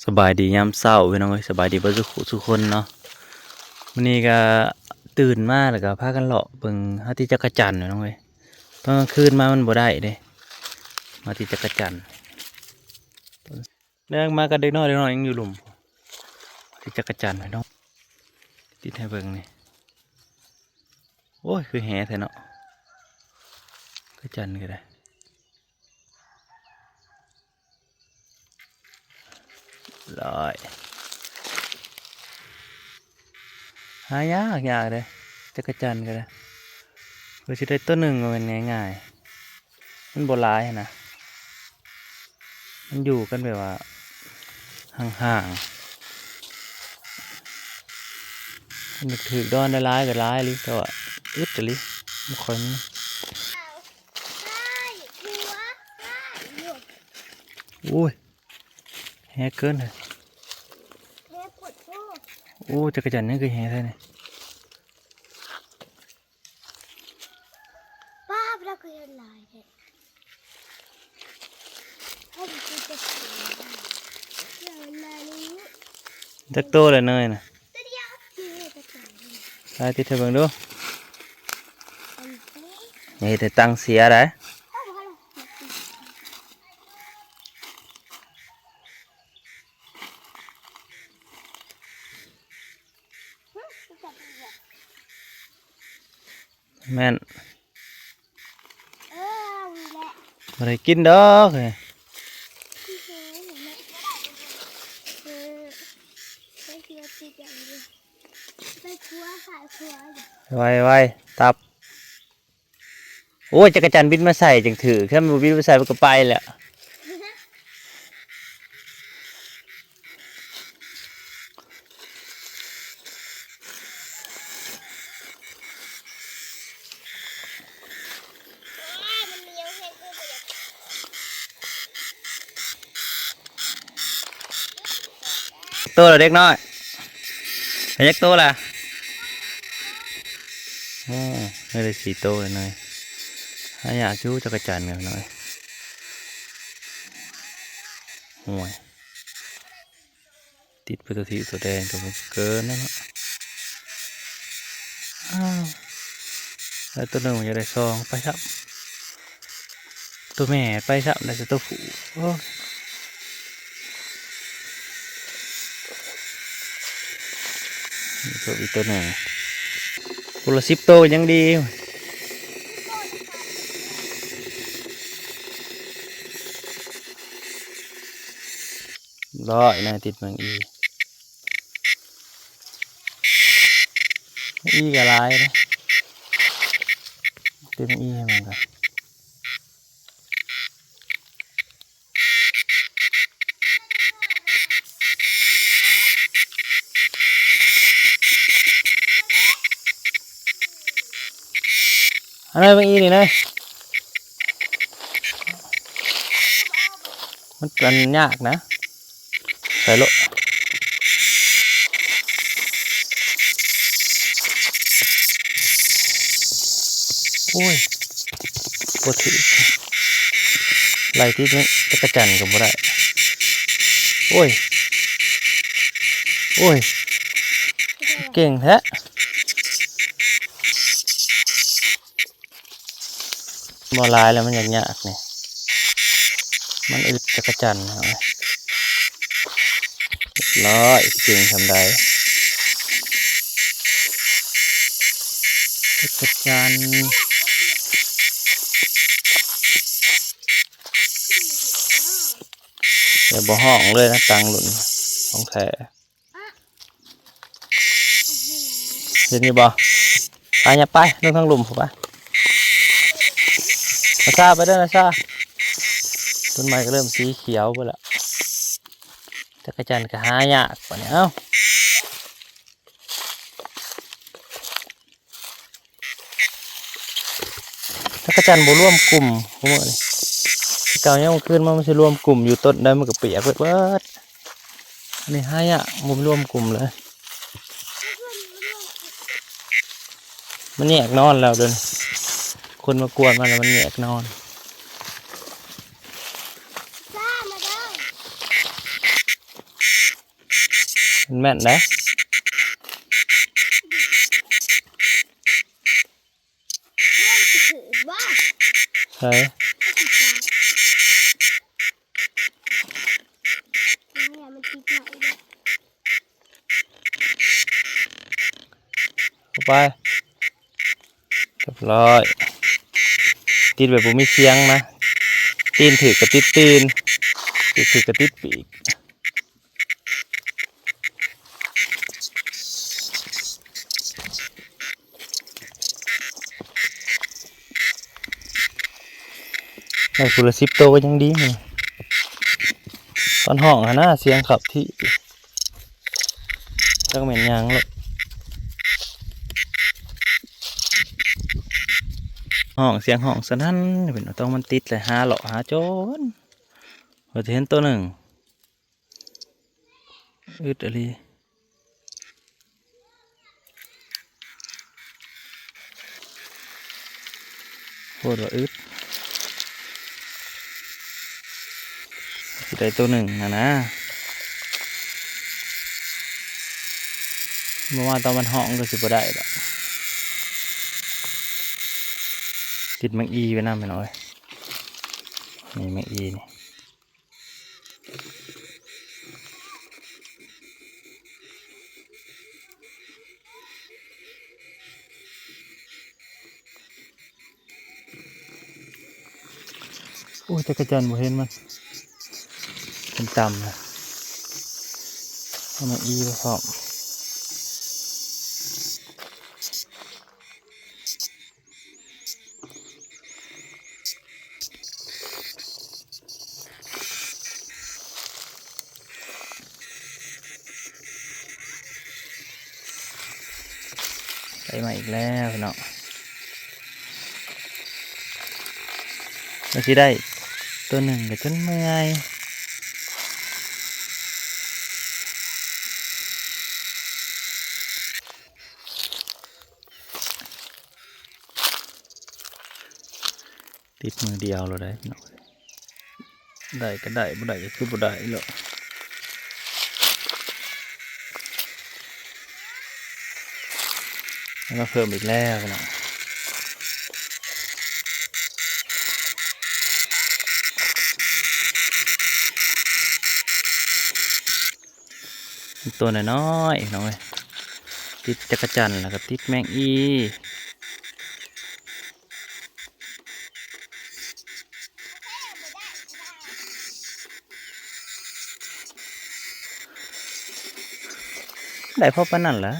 สบายดียามเช้าพี่น้องเอ้ยสบายดีเบ่ทุกคนเนาะวันนี้ก็ตื่นมาแล้วก็พากันเลาะเบิ่งหาที่จักรจันทร์พี่น้องเอ้ยตอนกลางคืนมามันบ่ได้เด้มาที่จักรจันทร์แรงมากันเด็กน้อยยังอยู่หลุมที่จักรจันทร์พี่น้องติดให้เบิ่งนี่โอ้ยคือแหแท้เนาะจักรจันทร์ก็ได้ร้อยหายากเลยจักรจันทร์ก็ได้เพื่อจะได้ตัวหนึ่งมันง่ายๆมันโบราณนะมันอยู่กันแบบว่าห่างๆมันถือดอนได้ร้ายกับร้ายลิแต่ว่าอึดจะลิไม่ค่อยมีโอ้ยแฮเกินเลยโอ้จักรจันทร์นี่คือแฮใช่ไหมป้าเราเคยเห็นลายเนี่ยให้ดูจะสวยอย่างนั้นนี้จักโตเลยเนยนะตัวเดียวที่จะสวยไปติดเธอเบิ่งดูนี่แต่ตังเสียได้แม่นอะไรกินดอกเลยไวตับโอ้ยจักรจันทร์บินมาใส่จังถือแค่มันบินมาใส่มันก็ไปแหละตัวละเด็กน้อยเห็นยักตัวละโอ้ไม่ได้สี่ตัวเลยน้อยหายากจู้จักรจันทร์กันหน่อยห่วยติดไปตัวทีตัวแดงตัวมันเกินนั่นเนาะแล้วตัวหนึ่งมันจะได้ซองไปครับตัวแม่ไปครับได้แต่ตัวผู้ตัวอีกตัวหนึ่งกุละ10 ตัวยังดีร้อยนะติดมันอีกอะไรนะติดมันให้มันกันอะไรบางอีนี่นะมันเป็นยากนะใส่โลโอ้ยปวดที่ไหลที่นี่จักรจันทร์ก็บ่ได้โอ้ยเก่งแท้บ่ลายแล้วมันยากนี่มันอึดจักรจันทร์เอาร้อยเก่งทำได้จักรจันทร์เดี๋ยวบ่ห้องเลยนะตังหลุนของแท้เห็นนี่บ่ไปอย่าไปลงทางหลุมผมไปนาซาไปเด้อนาซาต้นไม้ก็เริ่มสีเขียวไปละจักรจันทร์ก็หายากกว่านี้จักรจันทร์บ่ร่วมกลุ่มพวกนี้เก่ายังขึ้นมันจะรวมกลุ่มอยู่ต้นได้มันก็เปียกเบิดนี่หายากบ่ร่วมกลุ่มเลยมันแยกนอนแล้วเดินคนมากวนมันแล้วมันแยกนอน แม่นนะ เฮ้ยถือบ้า ใช่ มันติดไหลเลย เข้าไปเรียบร้อยติดแบบผมมีเสียงนะตีนถือกับติดตีนปีกถือกับติดปีกได้คุละ10 ตัวก็ยังดีนี่ตอนห้องอะนะเสียงขับที่จักเหม็นยังหรอกห้องเสียงห้องสนั่นเป็นว่าต้องมันติดเลยหาเลาะหาโจรเราจะเห็นตัวหนึ่งอึดอะไรโคตรว่าอึดสิได้ตัวหนึ่งนะเมื่อวานตอนมันห้องก็สิบ่ได้ดอกติดแมงอีไปน้ำไปหน่อยนี่แมงอีนี่โอ้ยจักรจันทร์บ่เห็นมันเป็นต่ำนะเอาแมงอีไปพร้อมไปมาอีกแล้วพี่น้องเราสิได้ตัวหนึ่งก็จนเมื่อยติดมือเดียวเราได้พี่น้องได้ก็ได้บ่ได้ก็คือบ่ได้หรอกแล้วก็เพิ่มอีกแล้วพี่น้องตัวน้อยๆพี่น้องเอ้ยติดจักรจันทร์แล้วก็ติดแมงอีได้พอปานนั้นแหละ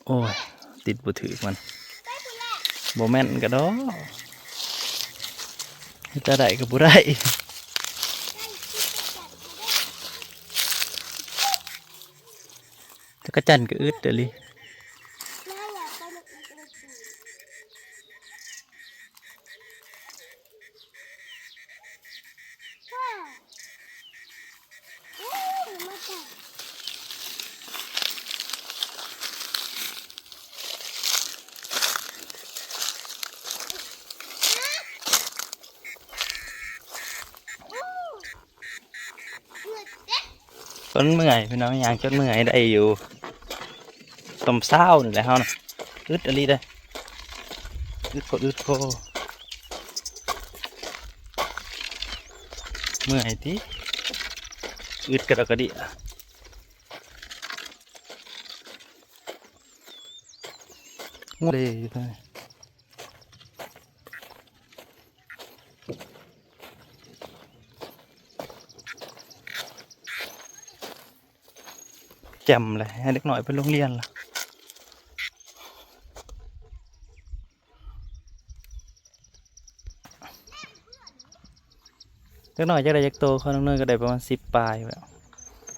โอ้ยติดบ่ถือมันบ่แม่นก็ดอกจะได้ก็บ่ได้จักรจันทร์ก็อึดเด้อลิ น่าอยากไปมันอีกเลยพ่อโอ้ยมาจับโอ้เหนื่อยเด็ก จนเมื่อยพี่น้องอย่างจนเมื่อยได้อยู่ต้มเศร้านี่แหละเฮานะอึดอะไรได้อึดโคเมื่อยติอึดกระดกกระดิอะงูเลยอยู่ตรงนี้แจ่มเลยให้เด็กหน่อยไปโรงเรียนล่ะเด็กหน่อยจะได้จักโตเขาน้องเนยก็ได้ประมาณ10 ปลายแล้ว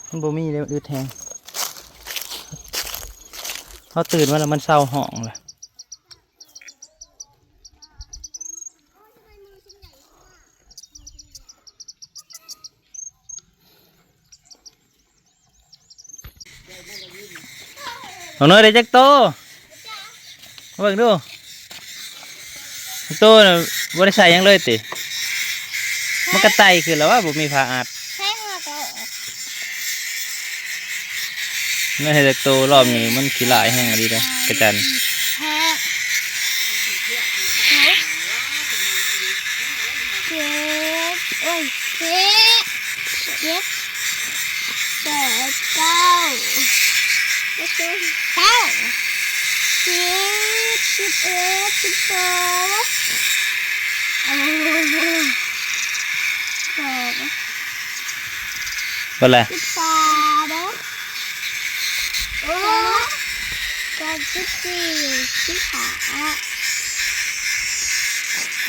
มันบ่มีเลยมันอึดแฮงเขาตื่นมาแล้วมันเศร้าห้องเลย น้องเนยได้จักโตมาเบิ่งดูโตน่ะบ่ได้ใส่หยังเลยติมันกระไตขึ้นแล้วว่าบ่มีผ้าอัด ใช่ค่ะก็ ไม่ให้จักโตรอบนี้มันขี้หลายแห้งอะดีเด้อกระจัน แพ้เจ็บโอ้ยเจ็บเจ็บแปดเก้าเก้าสิบสิบเอ็ด12โอ้โหบ่แล 13โอ้14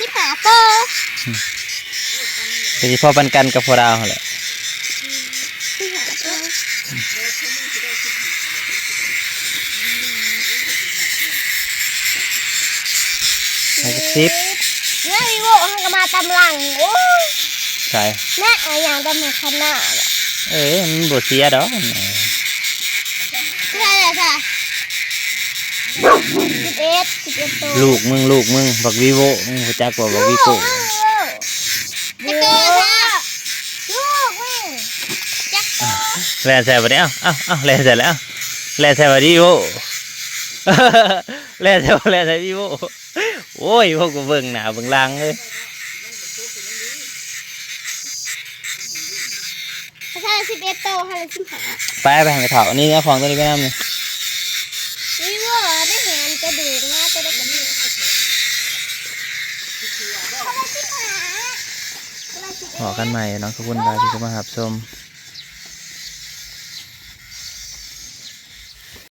15โต ก็สิพอปันกันกับพอดาวหั่นแหละ 15โต ให้จักสิบ เนี่ยพี่โบมันก็มาตำหลังโอ้ย ใช่ แม่เอาอย่างตำหลังขนาด มันบ่เสียดอก ใช่เลยค่ะ11โต ลูกมึงบักวีโวมึงรู้จักบ่บักวีโก้ จักโตค่ะลูกมึงจักโต แล่นใส่บ่ได้เอ้าแล่นใส่แล้วแล่นใส่บ่ดีโว แล่นใส่วีโวโอ้ยพวกกูเบิ่งหน้าเบิ่งหลังเลย ถ้า11โตให้15ไปให้ไปเฒ่าอันนี้เอาของตัวนี้ไปนำนี่ พี่โบได้เห็นกระดูกนะจะได้กระดูกขอกันใหม่เนาะขอบคุณหลายที่เข้ามารับชม